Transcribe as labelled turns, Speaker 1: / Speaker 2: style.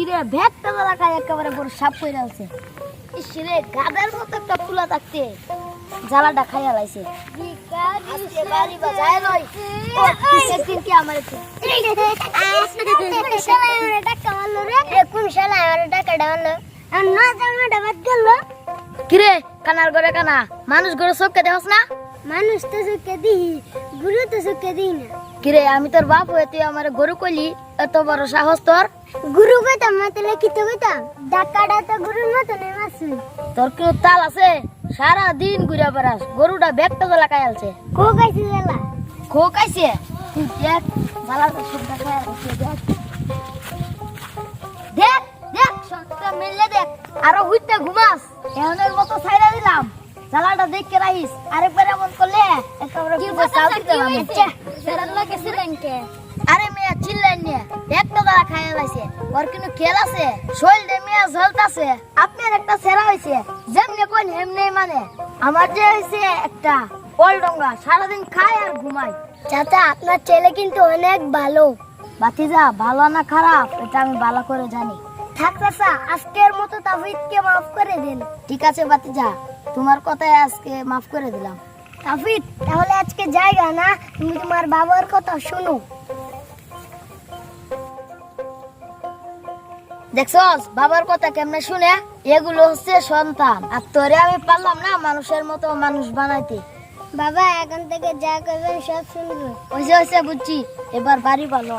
Speaker 1: ইরে ভেটটা রাখায় একেবারে বড় সাপ কইরা আছে। ইসরে গাদার মতো একটা ফুলা থাকতে জ্বালাটা খাইয়া লাইছে। আজকে বাড়ি বাজায় লই ও একদিন কি আমার একটু শালা আমারে টাকা মারলো রে। কোন শালা আমারে টাকা মারলো আর না জানা ডাবাত গেল। কিরে কানার ঘরে কানা মানুষ ঘরে চোখকে দেখছ না? মানুষ তো চোখকে দিই গুরু তো চোখকে দিই না। কিরে আমি তোর বাপ হয়ে তুই আমার গরু কইলি এত বড় সাহস তোর? গুরু কইতাম না তাহলে কি তো কইতাম? ডাকাটা তো গুরুর মতো নেই মাসু। তোর কি তাল আছে? সারা দিন ঘুরে বেড়াস গরুটা ব্যাগটা গলা খাইলছে। কো খাইছে গেলা? কো খাইছে? তুই দেখ বালাটা সুন্দর খাইয়া আছে দেখ। দেখ দেখ সবটা মিললে দেখ আরো হুইতে ঘুমাস। এমনের মতো ছাইরা দিলাম জালাটা দেখকে রাখিস। আরেকবার এমন করলে একেবারে পুরো চাল দিতে হবে। সেরাল লাগে সিলেনকে। আরে মেয়া চিল্লেন নিয়ে একটা দাঁড়া খাইয়া লাইছে। ওর কিন্তু খেল আছে শৈলটা মেয়া ঝলতাছে। আপনার একটা সেরা হয়েছে যেমনি কোন হেমনে মানে আমার যে হয়েছে একটা অলডঙ্গা সারাদিন খায় আর ঘুমায়। চাচা আপনার ছেলে কিন্তু অনেক ভালো। বাতিজা ভালো না খারাপ এটা আমি ভালো করে জানি। থাক চাচা আজকের মতো তাফিদকে মাফ করে দিন। ঠিক আছে বাতিজা তোমার কথায় আজকে মাফ করে দিলাম। তাফিদ তাহলে আজকে জায়গা না তুমি তোমার বাবার কথা শুনো। দেখছস বাবার কথা কেমনে শুনে? এগুলো হচ্ছে সন্তান। আর তোরে আমি পারলাম না মানুষের মতো মানুষ বানাইতে। বাবা এখন থেকে যা করবেন সব শুনবো। ওই যে বুঝছি এবার বাড়ি ভালো।